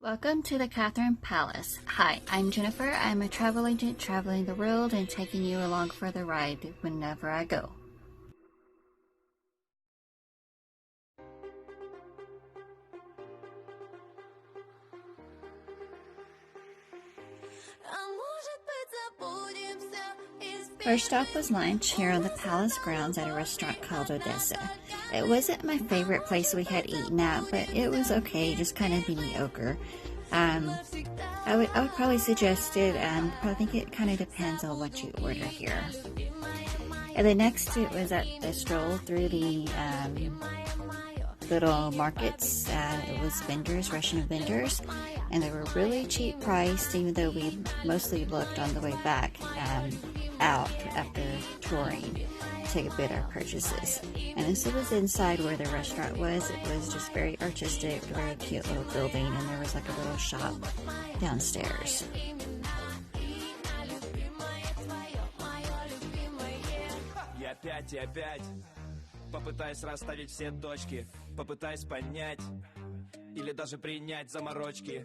Welcome to the Catherine Palace. Hi, I'm Jennifer. I'm a travel agent traveling the world and taking you along for the ride whenever I go. First stop was lunch here on the palace grounds at a restaurant called Odessa. It wasn't my favorite place we had eaten at, but it was okay, just kind of mediocre. I would probably suggest it, and I think it kind of depends on what you order here. And then next it was a stroll through the little markets. It was vendors, Russian vendors, and they were really cheap priced, even though we mostly looked on the way back out after touring to get our purchases. And this was inside where the restaurant was. It was just very artistic, very cute little building, and there was like a little shop downstairs. Попытаюсь расставить все точки, попытаюсь понять или даже принять заморочки.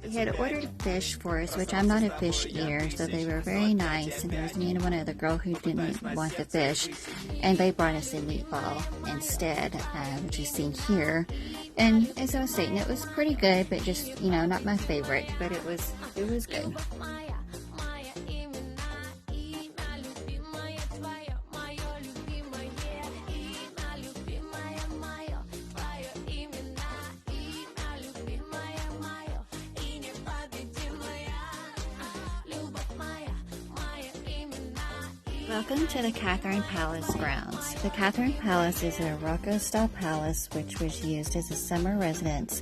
He had ordered fish for us, which I'm not a fish eater, so they were very nice. And there was me and one other girl who didn't want the fish, and they brought us a meatball instead, which is seen here. And as I was saying, it was pretty good, but just not my favorite, but it was good. Welcome to the Catherine Palace grounds. The Catherine Palace is a Rococo-style palace which was used as a summer residence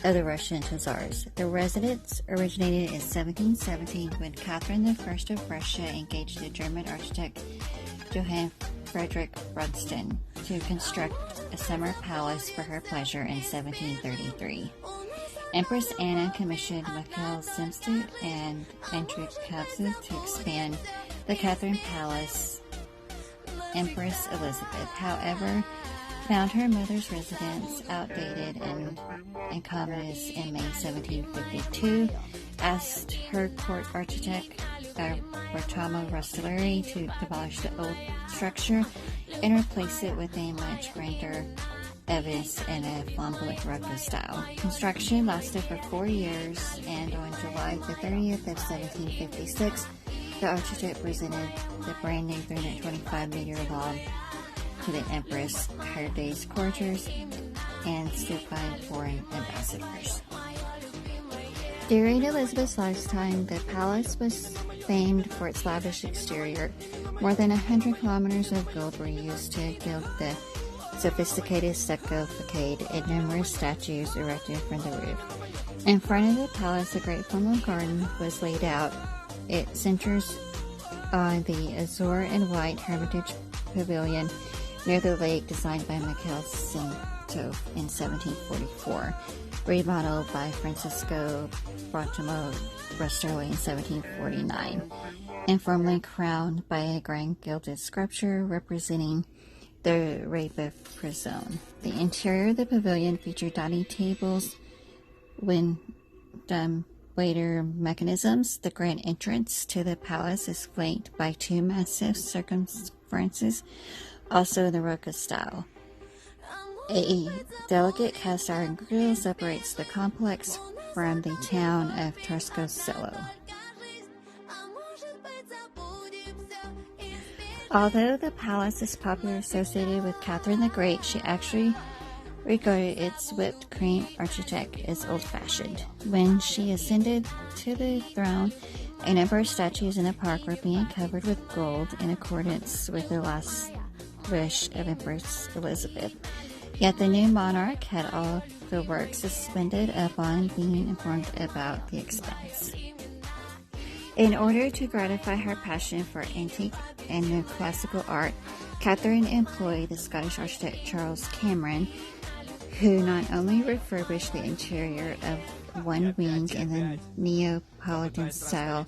of the Russian Tsars. The residence originated in 1717 when Catherine I of Russia engaged the German architect Johann Friedrich Brunston to construct a summer palace for her pleasure in 1733. Empress Anna commissioned Mikhail Simstud and Andrei Kavsev to expand the Catherine Palace. Empress Elizabeth, however, found her mother's residence outdated and incommodious in May 1752, asked her court architect, Bartolomeo Rostellari, to demolish the old structure and replace it with a much grander edifice in a flamboyant Rococo style. Construction lasted for 4 years, and on July the 30th of 1756, the architect presented the brand new 325-meter log to the Empress, her day's courtiers, and stupefied foreign ambassadors. During Elizabeth's lifetime, the palace was famed for its lavish exterior. More than 100 kilometers of gold were used to gild the sophisticated stucco facade, and numerous statues erected from the roof. In front of the palace, a great formal garden was laid out. It centers on the azure and white Hermitage Pavilion near the lake, designed by Mikhail Simstud in 1744, remodeled by Francisco Bartolomeo Rostellari in 1749, and formerly crowned by a grand gilded sculpture representing the Rape of Prizone. The interior of the pavilion featured dining tables, waiter mechanisms. The grand entrance to the palace is flanked by 2 massive circumferences, also in the Rococo style. A delicate cast iron grille separates the complex from the town of Tarsko-Selo. Although the palace is popularly associated with Catherine the Great, she actually regarded its whipped cream architect as old-fashioned. When she ascended to the throne, a number of statues in the park were being covered with gold in accordance with the last wish of Empress Elizabeth. Yet the new monarch had all the work suspended upon being informed about the expense. In order to gratify her passion for antique and neoclassical art, Catherine employed the Scottish architect Charles Cameron, who not only refurbished the interior of one wing in the Neapolitan style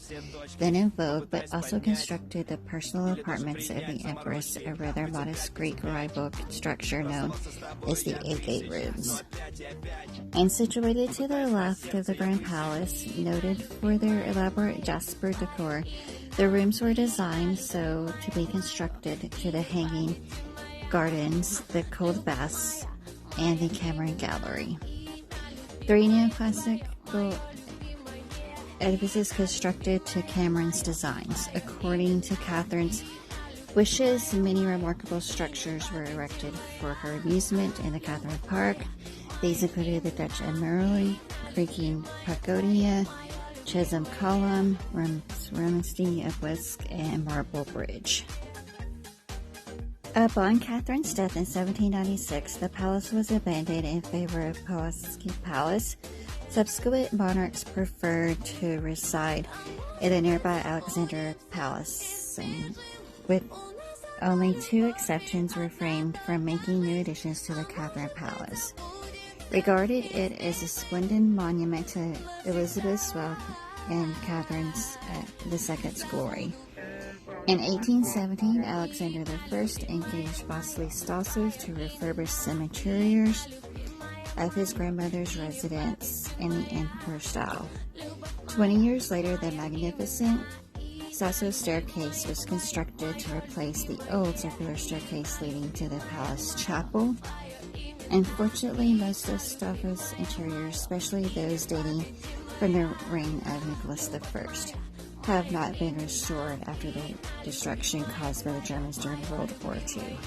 then in vogue, but also constructed the personal apartments of the Empress, a rather modest Greek rival structure known as the Agate Rooms. And situated to the left of the Grand Palace, noted for their elaborate jasper decor, the rooms were designed so to be constructed to the hanging gardens, the cold baths, and the Cameron Gallery. Three neoclassical edifices constructed to Cameron's designs. According to Catherine's wishes, many remarkable structures were erected for her amusement in the Catherine Park. These included the Dutch Admiralty, creaking Pagodia, Chisholm Column, Mariinsky Obelisk, and Marble Bridge. Upon Catherine's death in 1796, the palace was abandoned in favor of Pulaski Palace. Subsequent monarchs preferred to reside in the nearby Alexandra Palace, with only two exceptions refrained from making new additions to the Catherine Palace. Regarded it as a splendid monument to Elizabeth's wealth and Catherine's II's glory. In 1817, Alexander I engaged Vasily Stasov to refurbish some interiors of his grandmother's residence in the Emperor style. 20 years later, the magnificent Stasov staircase was constructed to replace the old circular staircase leading to the palace chapel. Unfortunately, most of Stasov's interiors, especially those dating from the reign of Nicholas I, have not been restored after the destruction caused by the Germans during World War II.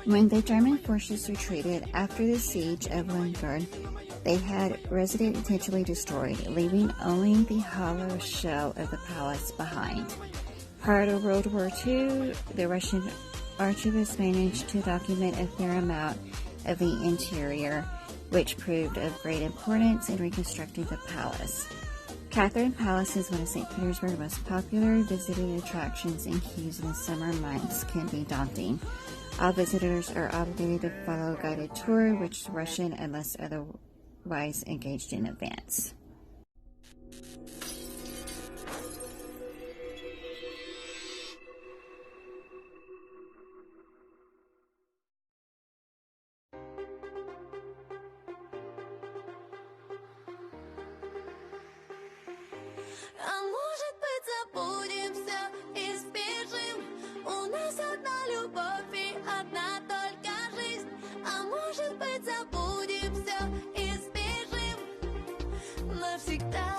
When the German forces retreated after the siege of Leningrad, they had residence intentionally destroyed, leaving only the hollow shell of the palace behind. Prior to World War II, the Russian archivists managed to document a fair amount of the interior, which proved of great importance in reconstructing the palace. Catherine Palace is one of St. Petersburg's most popular visiting attractions, and queues in the summer months can be daunting. All visitors are obligated to follow a guided tour, which is Russian unless otherwise engaged in advance. А может быть, забудем все и сбежим. У нас одна любовь и одна только жизнь. А может быть, забудем все и сбежим навсегда.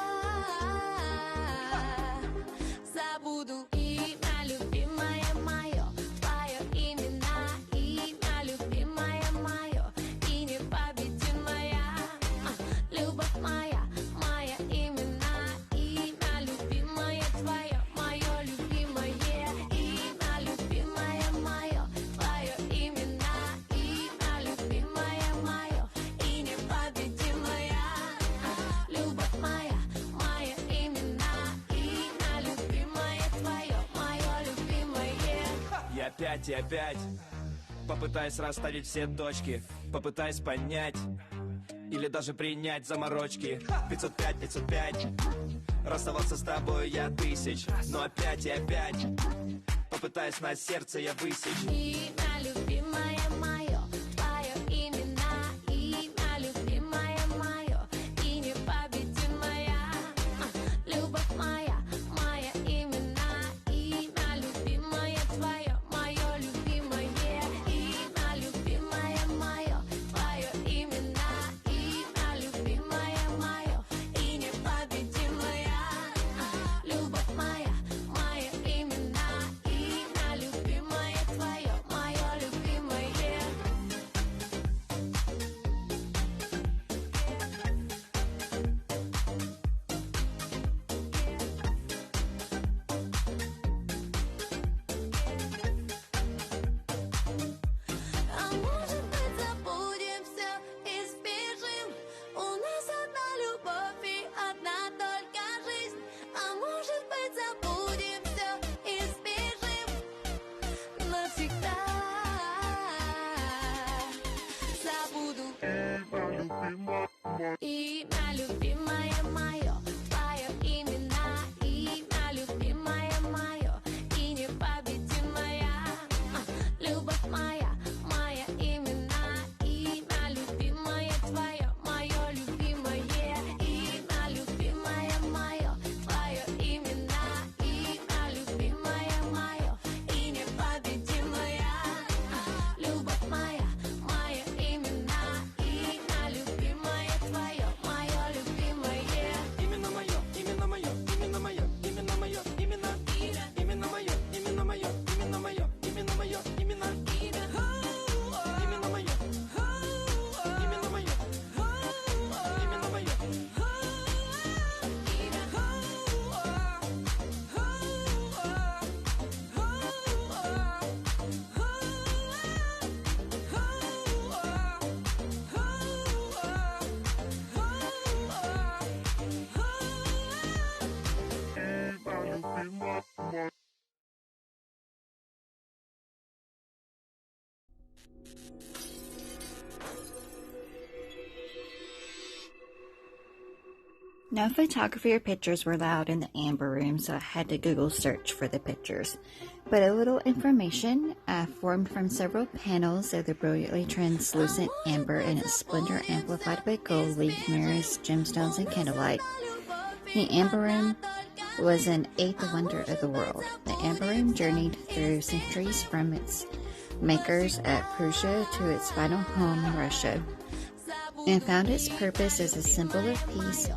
Забуду имя, любимое мое, твое имя, любимое мое, и непобедимая любовь моя, моя имя. Опять и опять попытаюсь расставить все точки, попытаюсь понять или даже принять заморочки. 505, 505, расставаться с тобой я тысяч, но опять и опять попытаюсь на сердце я высечь. Имя любимое мое, твое имя, любимое мое, и непобедимая любовь моя, моя имя, любимое твое. Имя любимое мое, твое имена. Имя любимое мое и непобедимая. Любовь моя, моя имена. Имя любимое твое, мое любимое. Имя любимое мое, твое имена. Имя любимое мое и непобедимая. Любовь моя, моя имена. Имя любимое твое, мое любимое. Именно мое, именно мое, именно мое, именно мое, именно. Именно мое, именно мое, именно мое, именно мое, именно. Именно мое, именно мое, именно мое. No photography or pictures were allowed in the amber room, so I had to Google search for the pictures. But a little information formed from several panels of the brilliantly translucent amber and its splendor amplified by gold leaf mirrors, gemstones, and candlelight. The amber room was an eighth wonder of the world. The amber room journeyed through centuries from its makers at Persia to its final home in Russia, and found its purpose as a symbol of peace,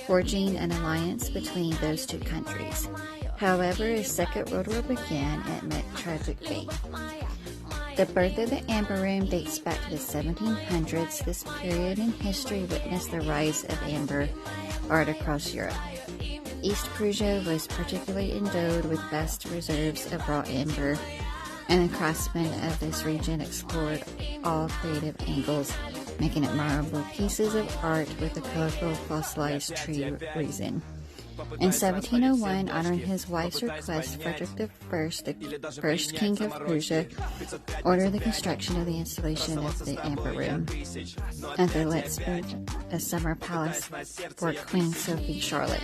forging an alliance between those two countries. However, as the Second World War began, it met tragic fate. The birth of the amber room dates back to the 1700s. This period in history witnessed the rise of amber art across Europe. East Prussia was particularly endowed with vast reserves of raw amber, and the craftsmen of this region explored all creative angles, making admirable pieces of art with a colorful fossilized tree resin. In 1701, honoring his wife's request, Frederick I, the first king of Prussia, ordered the construction of the installation of the amber room at the Letzburg, a summer palace for Queen Sophie Charlotte.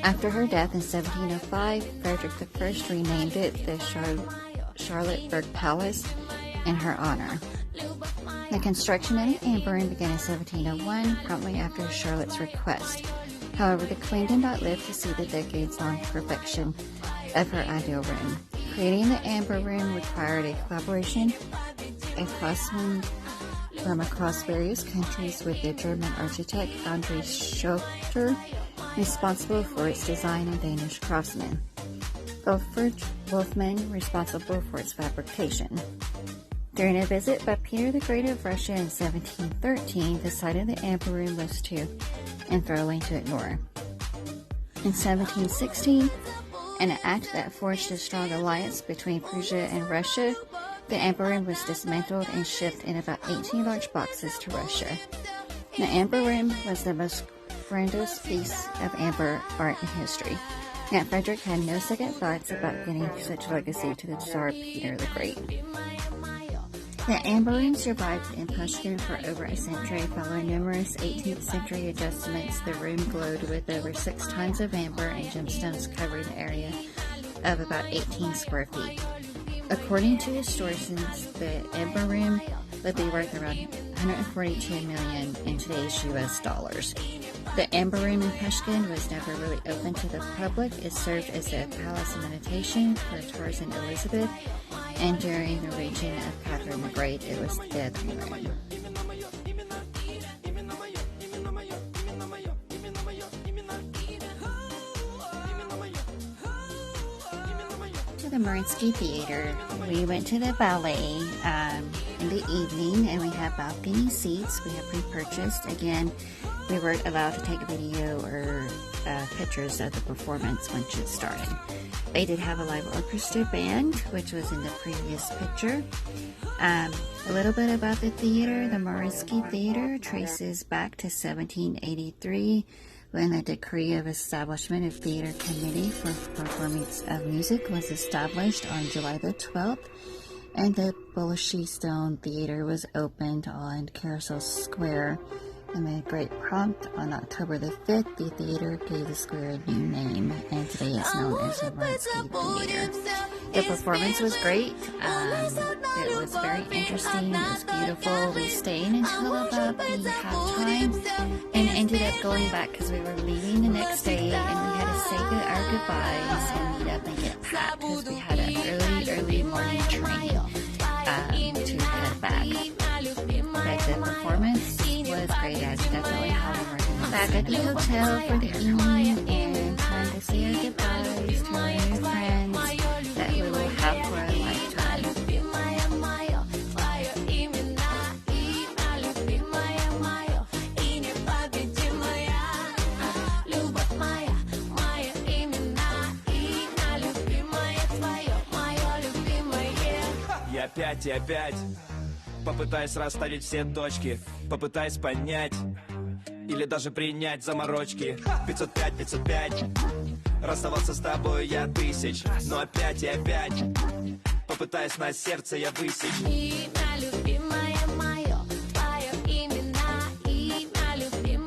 After her death in 1705, Frederick I renamed it the Charlotteburg Palace in her honor. The construction of the amber room began in 1701, promptly after Charlotte's request. However, the Queen did not live to see the decades-long perfection of her ideal room. Creating the amber room required a collaboration of craftsmen from across various countries, with the German architect André Schotter responsible for its design and Danish craftsman Alfred Wolfman responsible for its fabrication. During a visit by Peter the Great of Russia in 1713, the sight of the amber room was too enthralling to ignore. In 1716, an act that forged a strong alliance between Prussia and Russia, the amber room was dismantled and shipped in about 18 large boxes to Russia. The amber room was the most grandiose piece of amber art in history, yet Frederick had no second thoughts about getting such legacy to the Tsar Peter the Great. The amber room survived in Pushkin for over a century. Following numerous 18th century adjustments, the room glowed with over 6 tons of amber and gemstones covering an area of about 18 square feet. According to historians, the amber room would be worth around $142 million in today's US dollars. The amber room in Pushkin was never really open to the public. It served as a palace of meditation for Tsars and Elizabeth, and during the reign of Catherine the Great, it was the death room. To the Mariinsky Theater, we went to the ballet in the evening, and we have balcony seats. We have pre-purchased. Again, we weren't allowed to take video or pictures of the performance once it started. They did have a live orchestra band, which was in the previous picture. A little bit about the theater. The Mariinsky Theater traces back to 1783, when the decree of establishment of Theater Committee for Performance of Music was established on July the 12th, and the Bolshoi Stone Theater was opened on Carousel Square Amid a great prompt, on October the 5th, the theater gave the square a new name, and today it's known as the Mariinsky Theater. The performance was great. It was very interesting. It was beautiful. We stayed until about the halftime and ended up going back because we were leaving the next day, and we had to say our goodbyes and meet up and get packed because we had an early morning train to head back. But the performance was great. I definitely have working back at the hotel for the evening and time to say our goodbyes to our new friends that we will have for a lifetime. И опять, и опять попытаюсь расставить все точки, попытаюсь понять или даже принять заморочки. 505, 505, расставался с тобой я тысяч, но опять и опять попытаюсь на сердце я высечь.